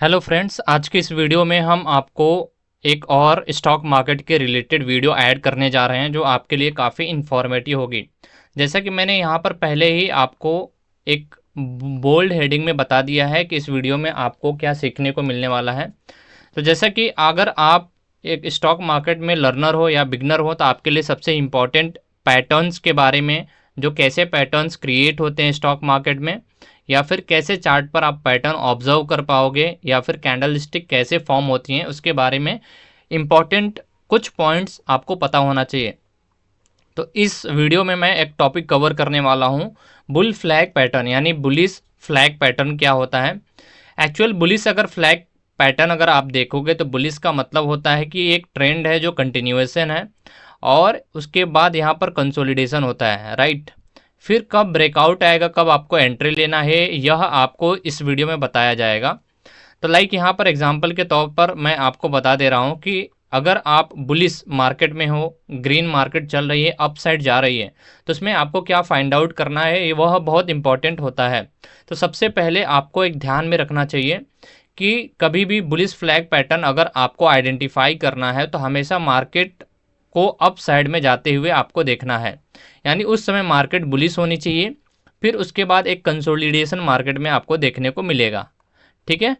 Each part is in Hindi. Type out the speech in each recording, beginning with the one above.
हेलो फ्रेंड्स, आज की इस वीडियो में हम आपको एक और स्टॉक मार्केट के रिलेटेड वीडियो ऐड करने जा रहे हैं जो आपके लिए काफ़ी इन्फॉर्मेटिव होगी। जैसा कि मैंने यहाँ पर पहले ही आपको एक बोल्ड हेडिंग में बता दिया है कि इस वीडियो में आपको क्या सीखने को मिलने वाला है। तो जैसा कि अगर आप एक स्टॉक मार्केट में लर्नर हो या बिगनर हो तो आपके लिए सबसे इम्पॉर्टेंट पैटर्न्स के बारे में, जो कैसे पैटर्न्स क्रिएट होते हैं स्टॉक मार्केट में, या फिर कैसे चार्ट पर आप पैटर्न ऑब्जर्व कर पाओगे, या फिर कैंडल स्टिक कैसे फॉर्म होती हैं, उसके बारे में इम्पॉर्टेंट कुछ पॉइंट्स आपको पता होना चाहिए। तो इस वीडियो में मैं एक टॉपिक कवर करने वाला हूँ, बुल फ्लैग पैटर्न, यानी बुलिश फ्लैग पैटर्न क्या होता है। एक्चुअल बुलिश अगर फ्लैग पैटर्न अगर आप देखोगे तो बुलिश का मतलब होता है कि एक ट्रेंड है जो कंटिन्यूएशन है और उसके बाद यहाँ पर कंसोलिडेशन होता है, राइट। फिर कब ब्रेकआउट आएगा, कब आपको एंट्री लेना है, यह आपको इस वीडियो में बताया जाएगा। तो लाइक यहाँ पर एग्जांपल के तौर पर मैं आपको बता दे रहा हूँ कि अगर आप बुलिश मार्केट में हो, ग्रीन मार्केट चल रही है, अप साइड जा रही है, तो उसमें आपको क्या फाइंड आउट करना है, वह बहुत इंपॉर्टेंट होता है। तो सबसे पहले आपको एक ध्यान में रखना चाहिए कि कभी भी बुलिश फ्लैग पैटर्न अगर आपको आइडेंटिफाई करना है तो हमेशा मार्केट को अप साइड में जाते हुए आपको देखना है, यानी उस समय मार्केट बुलिश होनी चाहिए। फिर उसके बाद एक कंसोलिडेशन मार्केट में आपको देखने को मिलेगा, ठीक है।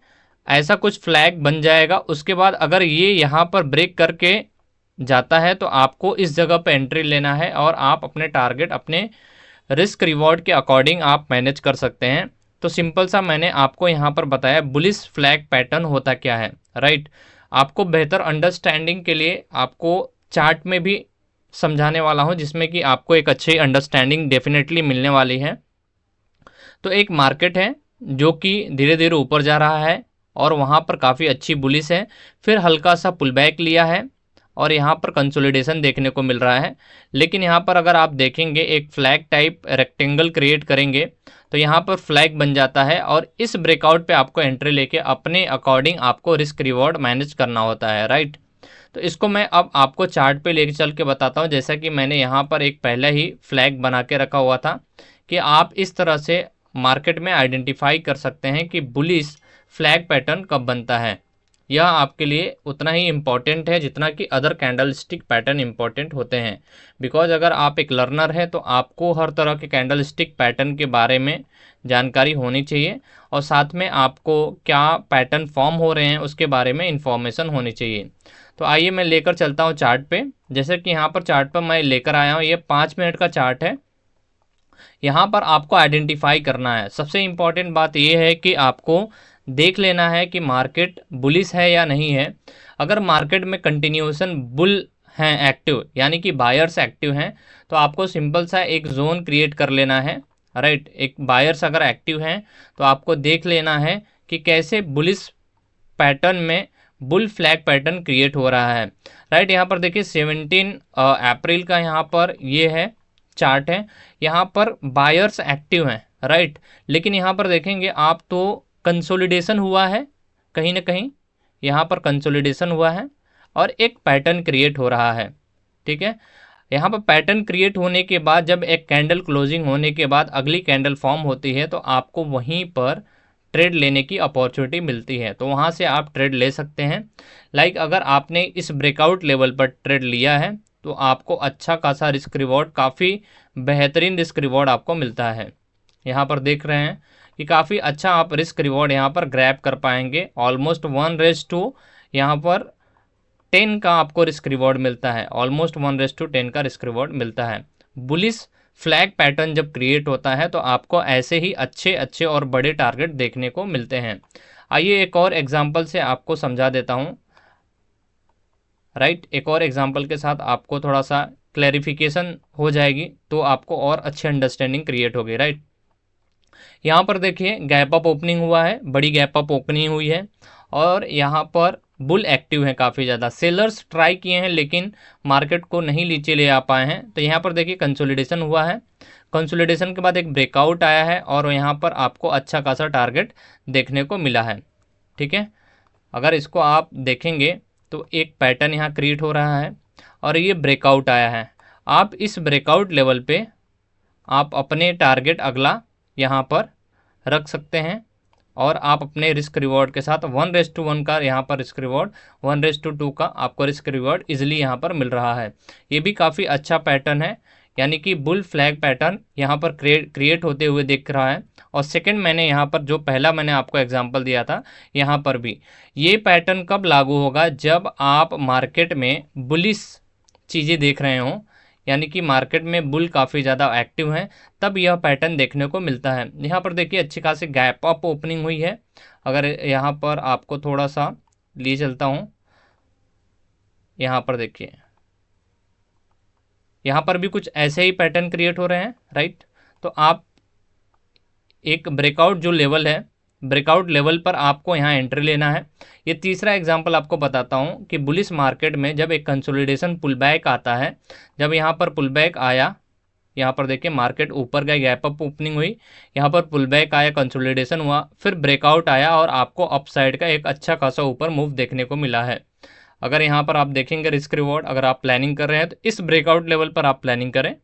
ऐसा कुछ फ्लैग बन जाएगा। उसके बाद अगर ये यहाँ पर ब्रेक करके जाता है तो आपको इस जगह पर एंट्री लेना है और आप अपने टारगेट, अपने रिस्क रिवॉर्ड के अकॉर्डिंग आप मैनेज कर सकते हैं। तो सिंपल सा मैंने आपको यहाँ पर बताया बुलिश फ्लैग पैटर्न होता क्या है, राइट। आपको बेहतर अंडरस्टैंडिंग के लिए आपको चार्ट में भी समझाने वाला हूँ, जिसमें कि आपको एक अच्छी अंडरस्टैंडिंग डेफिनेटली मिलने वाली है। तो एक मार्केट है जो कि धीरे धीरे ऊपर जा रहा है और वहाँ पर काफ़ी अच्छी बुलिश है, फिर हल्का सा पुल बैक लिया है और यहाँ पर कंसोलिडेशन देखने को मिल रहा है। लेकिन यहाँ पर अगर आप देखेंगे एक फ्लैग टाइप रेक्टेंगल क्रिएट करेंगे तो यहाँ पर फ्लैग बन जाता है और इस ब्रेकआउट पे आपको एंट्री लेके अपने अकॉर्डिंग आपको रिस्क रिवॉर्ड मैनेज करना होता है, राइट। तो इसको मैं अब आपको चार्ट पे लेके चल के बताता हूँ। जैसा कि मैंने यहाँ पर एक पहले ही फ्लैग बना के रखा हुआ था कि आप इस तरह से मार्केट में आइडेंटिफाई कर सकते हैं कि बुलिश फ्लैग पैटर्न कब बनता है। यह आपके लिए उतना ही इम्पॉर्टेंट है जितना कि other candle stick pattern important होते हैं। बिकॉज अगर आप एक लर्नर है तो आपको हर तरह के कैंडल स्टिक पैटर्न के बारे में जानकारी होनी चाहिए और साथ में आपको क्या पैटर्न फॉर्म हो रहे हैं उसके बारे में इंफॉर्मेशन होनी चाहिए। तो आइए मैं लेकर चलता हूँ चार्ट पे। जैसे कि यहाँ पर चार्ट पर मैं लेकर आया हूँ, ये 5 मिनट का चार्ट है। यहाँ पर आपको आइडेंटिफाई करना है। सबसे इम्पॉर्टेंट बात यह है कि आपको देख लेना है कि मार्केट बुलिश है या नहीं है। अगर मार्केट में कंटिन्यूएशन बुल हैं एक्टिव, यानी कि बायर्स एक्टिव हैं, तो आपको सिंपल सा एक जोन क्रिएट कर लेना है, राइट। एक बायर्स अगर एक्टिव हैं तो आपको देख लेना है कि कैसे बुलिश पैटर्न में बुल फ्लैग पैटर्न क्रिएट हो रहा है, राइट। यहाँ पर देखिए 17 अप्रैल का यहाँ पर ये है चार्ट है। यहाँ पर बायर्स एक्टिव हैं, राइट। लेकिन यहाँ पर देखेंगे आप तो कंसोलिडेशन हुआ है, कहीं ना कहीं यहाँ पर कंसोलिडेशन हुआ है और एक पैटर्न क्रिएट हो रहा है, ठीक है। यहाँ पर पैटर्न क्रिएट होने के बाद जब एक कैंडल क्लोजिंग होने के बाद अगली कैंडल फॉर्म होती है तो आपको वहीं पर ट्रेड लेने की अपॉर्चुनिटी मिलती है, तो वहाँ से आप ट्रेड ले सकते हैं। लाइक अगर आपने इस ब्रेकआउट लेवल पर ट्रेड लिया है तो आपको अच्छा खासा रिस्क रिवॉर्ड, काफ़ी बेहतरीन रिस्क रिवॉर्ड आपको मिलता है। यहाँ पर देख रहे हैं कि काफ़ी अच्छा आप रिस्क रिवॉर्ड यहाँ पर ग्रैब कर पाएंगे। ऑलमोस्ट 1:2 यहाँ पर 10 का आपको रिस्क रिवॉर्ड मिलता है, ऑलमोस्ट 1:10 का रिस्क रिवॉर्ड मिलता है। बुलिश फ्लैग पैटर्न जब क्रिएट होता है तो आपको ऐसे ही अच्छे अच्छे और बड़े टारगेट देखने को मिलते हैं। आइए एक और एग्जांपल से आपको समझा देता हूं, राइट। एक और एग्जांपल के साथ आपको थोड़ा सा क्लैरिफिकेशन हो जाएगी तो आपको और अच्छी अंडरस्टैंडिंग क्रिएट होगी, राइट। यहाँ पर देखिए गैप अप ओपनिंग हुआ है, बड़ी गैप अप ओपनिंग हुई है और यहाँ पर बुल एक्टिव हैं काफ़ी ज़्यादा। सेलर्स ट्राई किए हैं लेकिन मार्केट को नहीं नीचे ले आ पाए हैं। तो यहाँ पर देखिए कंसोलिडेशन हुआ है, कंसोलिडेशन के बाद एक ब्रेकआउट आया है और यहाँ पर आपको अच्छा खासा टारगेट देखने को मिला है, ठीक है। अगर इसको आप देखेंगे तो एक पैटर्न यहाँ क्रिएट हो रहा है और ये ब्रेकआउट आया है। आप इस ब्रेकआउट लेवल पे आप अपने टारगेट अगला यहाँ पर रख सकते हैं और आप अपने रिस्क रिवॉर्ड के साथ 1:1 का यहाँ पर रिस्क रिवॉर्ड, 1:2 का आपको रिस्क रिवॉर्ड इजीली यहाँ पर मिल रहा है। ये भी काफ़ी अच्छा पैटर्न है, यानी कि बुल फ्लैग पैटर्न यहाँ पर क्रिएट होते हुए दिख रहा है। और सेकंड, मैंने यहाँ पर जो पहला मैंने आपको एग्जांपल दिया था, यहाँ पर भी ये पैटर्न कब लागू होगा, जब आप मार्केट में बुलिश चीज़ें देख रहे हों, यानी कि मार्केट में बुल काफ़ी ज़्यादा एक्टिव हैं, तब यह पैटर्न देखने को मिलता है। यहाँ पर देखिए अच्छी खासी गैप अप ओपनिंग हुई है। अगर यहाँ पर आपको थोड़ा सा लिए चलता हूँ, यहाँ पर देखिए, यहाँ पर भी कुछ ऐसे ही पैटर्न क्रिएट हो रहे हैं, राइट। तो आप एक ब्रेकआउट जो लेवल है, ब्रेकआउट लेवल पर आपको यहाँ एंट्री लेना है। ये तीसरा एग्जांपल आपको बताता हूँ कि बुलिश मार्केट में जब एक कंसोलिडेशन पुल बैक आता है, जब यहाँ पर पुल बैक आया, यहाँ पर देखिए मार्केट ऊपर गया, गैप अप ओपनिंग हुई, यहाँ पर पुल बैक आया, कंसोलिडेशन हुआ, फिर ब्रेकआउट आया और आपको अप साइड का एक अच्छा खासा ऊपर मूव देखने को मिला है। अगर यहाँ पर आप देखेंगे रिस्क रिवॉर्ड, अगर आप प्लानिंग कर रहे हैं तो इस ब्रेकआउट लेवल पर आप प्लानिंग करें।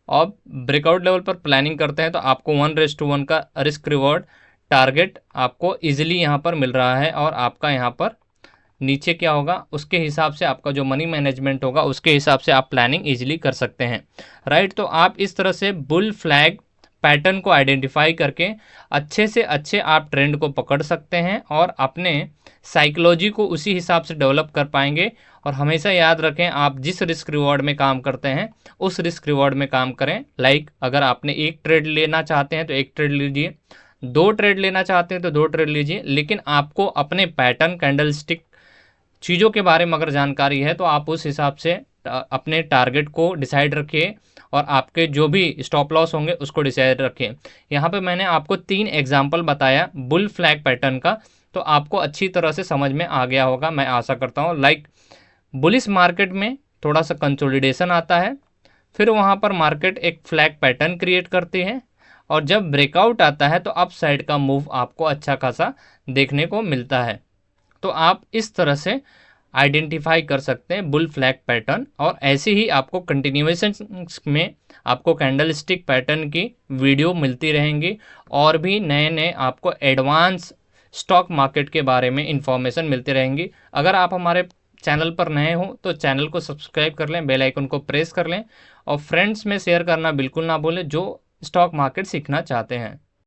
और ब्रेकआउट लेवल पर प्लानिंग करते हैं तो आपको 1:1 का रिस्क रिवॉर्ड टारगेट आपको इजीली यहाँ पर मिल रहा है। और आपका यहाँ पर नीचे क्या होगा, उसके हिसाब से आपका जो मनी मैनेजमेंट होगा उसके हिसाब से आप प्लानिंग इजीली कर सकते हैं, राइट। तो आप इस तरह से बुल फ्लैग पैटर्न को आइडेंटिफाई करके अच्छे से अच्छे आप ट्रेंड को पकड़ सकते हैं और अपने साइकोलॉजी को उसी हिसाब से डेवलप कर पाएंगे। और हमेशा याद रखें, आप जिस रिस्क रिवॉर्ड में काम करते हैं उस रिस्क रिवॉर्ड में काम करें। लाइक अगर आपने एक ट्रेड लेना चाहते हैं तो एक ट्रेड लीजिए, 2 ट्रेड लेना चाहते हैं तो 2 ट्रेड लीजिए, लेकिन आपको अपने पैटर्न, कैंडल स्टिक चीज़ों के बारे में अगर जानकारी है तो आप उस हिसाब से अपने टारगेट को डिसाइड रखिए और आपके जो भी स्टॉप लॉस होंगे उसको डिसाइड रखिए। यहाँ पे मैंने आपको 3 एग्जाम्पल बताया बुल फ्लैग पैटर्न का, तो आपको अच्छी तरह से समझ में आ गया होगा, मैं आशा करता हूँ। लाइक बुलिश मार्केट में थोड़ा सा कंसोलिडेशन आता है, फिर वहाँ पर मार्केट एक फ्लैग पैटर्न क्रिएट करती है और जब ब्रेकआउट आता है तो अप साइड का मूव आपको अच्छा खासा देखने को मिलता है। तो आप इस तरह से आइडेंटिफाई कर सकते हैं बुल फ्लैग पैटर्न। और ऐसे ही आपको कंटिन्यूएशन में आपको कैंडल स्टिक पैटर्न की वीडियो मिलती रहेंगी और भी नए नए आपको एडवांस स्टॉक मार्केट के बारे में इंफॉर्मेशन मिलती रहेंगी। अगर आप हमारे चैनल पर नए हो तो चैनल को सब्सक्राइब कर लें, बेल आइकन को प्रेस कर लें और फ्रेंड्स में शेयर करना बिल्कुल ना भूलें जो स्टॉक मार्केट सीखना चाहते हैं।